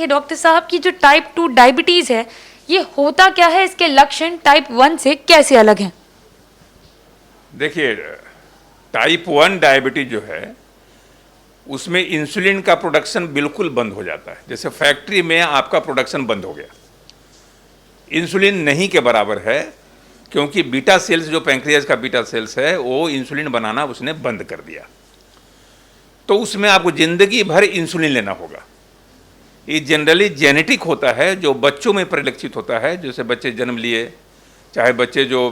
ये डॉक्टर साहब की जो टाइप 2 डायबिटीज़ है, ये होता क्या है, इसके लक्षण टाइप 1 से कैसे अलग हैं? देखिए, टाइप 1 डायबिटीज जो है उसमें इंसुलिन का प्रोडक्शन बिल्कुल बंद हो जाता है। जैसे फैक्ट्री में आपका प्रोडक्शन बंद हो गया, इंसुलिन नहीं के बराबर है, क्योंकि बीटा सेल्स जो पैंक्रियाज का बीटा सेल्स है वो इंसुलिन बनाना उसने बंद कर दिया। तो उसमें आपको जिंदगी भर इंसुलिन लेना होगा। ये जनरली जेनेटिक होता है, जो बच्चों में परिलक्षित होता है। जैसे बच्चे जन्म लिए, चाहे बच्चे जो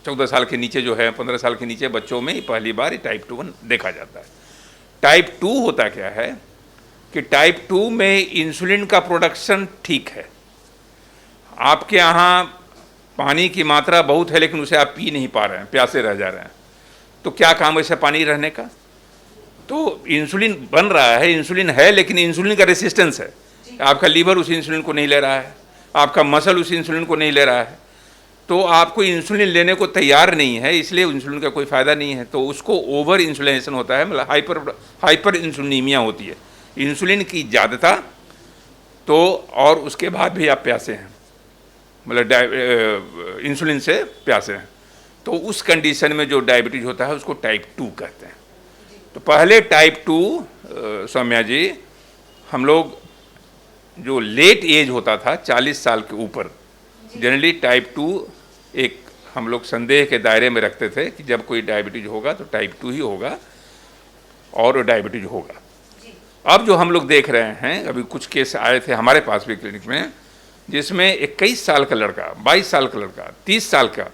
14 साल के नीचे जो है, 15 साल के नीचे बच्चों में पहली बार टाइप 2 देखा जाता है। टाइप 2 होता क्या है कि टाइप 2 में इंसुलिन का प्रोडक्शन ठीक है, आपके यहाँ पानी की मात्रा बहुत है लेकिन उसे आप पी नहीं पा रहे हैं, प्यासे रह जा रहे हैं। तो क्या काम है इसे पानी रहने का? तो इंसुलिन बन रहा है, इंसुलिन है, लेकिन इंसुलिन का रेसिस्टेंस है। आपका लीवर उस इंसुलिन को नहीं ले रहा है, आपका मसल उस इंसुलिन को नहीं ले रहा है, तो आपको इंसुलिन लेने को तैयार नहीं है, इसलिए इंसुलिन का कोई फ़ायदा नहीं है। तो उसको ओवर इंसुलिनेशन होता है, मतलब हाइपर इंसुलिनीमिया होती है, इंसुलिन की ज़्यादता। तो और उसके बाद भी आप प्यासे हैं, मतलब इंसुलिन से प्यासे हैं। तो उस कंडीशन में जो डायबिटीज होता है उसको टाइप 2 कहते हैं। तो पहले टाइप 2 सौम्या जी, हम लोग जो लेट एज होता था 40 साल के ऊपर, जनरली टाइप 2 एक हम लोग संदेह के दायरे में रखते थे कि जब कोई डायबिटीज होगा तो टाइप 2 ही होगा और डायबिटीज होगा। अब जो हम लोग देख रहे हैं, अभी कुछ केस आए थे हमारे पास भी क्लिनिक में, जिसमें 21 साल का लड़का, 22 साल का लड़का, 30 साल का,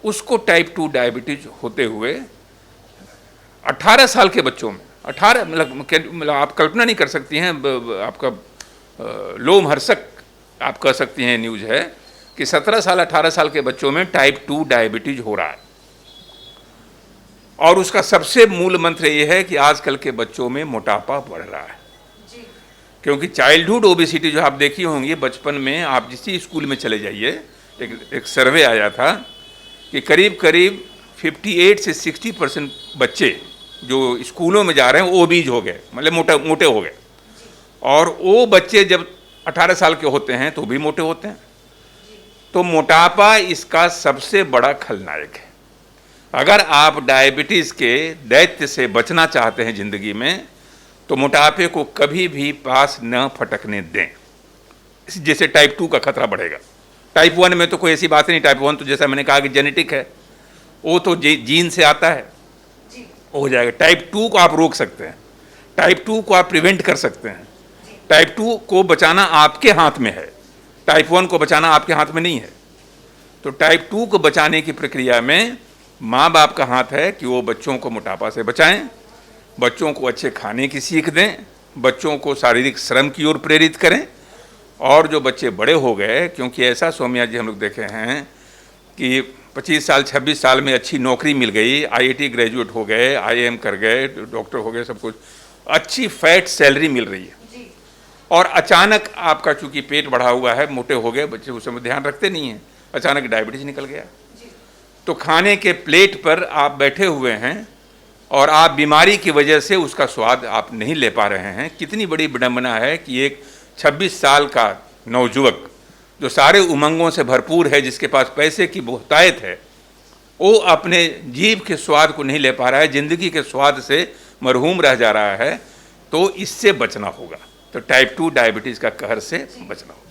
उसको टाइप 2 डायबिटीज होते हुए 18 साल के बच्चों में, 18 मतलब आप कल्पना नहीं कर सकती हैं, आपका लोमहर्षक आप कह सकती हैं न्यूज़ है कि 17 साल 18 साल के बच्चों में टाइप 2 डायबिटीज हो रहा है। और उसका सबसे मूल मंत्र ये है कि आजकल के बच्चों में मोटापा बढ़ रहा है, क्योंकि चाइल्डहुड ओबेसिटी जो आप देखी होंगी बचपन में, आप जिस स्कूल में चले जाइए, एक सर्वे आया था कि करीब करीब 58 से 60% बच्चे जो स्कूलों में जा रहे हैं ओबीज हो गए, मतलब मोटे हो गए। और वो बच्चे जब 18 साल के होते हैं तो भी मोटे होते हैं। तो मोटापा इसका सबसे बड़ा खलनायक है। अगर आप डायबिटीज़ के दैत्य से बचना चाहते हैं ज़िंदगी में, तो मोटापे को कभी भी पास न फटकने दें, जैसे टाइप 2 का खतरा बढ़ेगा। टाइप 1 में तो कोई ऐसी बात नहीं, टाइप 1 तो जैसा मैंने कहा कि जेनेटिक है, वो तो जीन से आता है, हो जाएगा। टाइप 2 को आप रोक सकते हैं, टाइप 2 को आप प्रिवेंट कर सकते हैं। टाइप 2 को बचाना आपके हाथ में है, टाइप 1 को बचाना आपके हाथ में नहीं है। तो टाइप 2 को बचाने की प्रक्रिया में माँ बाप का हाथ है कि वो बच्चों को मोटापा से बचाएं, बच्चों को अच्छे खाने की सीख दें, बच्चों को शारीरिक श्रम की ओर प्रेरित करें। और जो बच्चे बड़े हो गए, क्योंकि ऐसा सौम्या जी हम लोग देखे हैं कि 25 साल 26 साल में अच्छी नौकरी मिल गई, IIT ग्रेजुएट हो गए, IIM कर गए, डॉक्टर हो गए, सब कुछ अच्छी फैट सैलरी मिल रही है, और अचानक आपका चूंकि पेट बढ़ा हुआ है, मोटे हो गए बच्चे, उस समय ध्यान रखते नहीं हैं, अचानक डायबिटीज निकल गया। तो खाने के प्लेट पर आप बैठे हुए हैं और आप बीमारी की वजह से उसका स्वाद आप नहीं ले पा रहे हैं। कितनी बड़ी विडंबना है कि एक 26 साल का नौजुवक जो सारे उमंगों से भरपूर है, जिसके पास पैसे की बहुतायत है, वो अपने जीभ के स्वाद को नहीं ले पा रहा है, ज़िंदगी के स्वाद से मरहूम रह जा रहा है। तो इससे बचना होगा, तो टाइप 2 डायबिटीज़ का कहर से बचना होगा।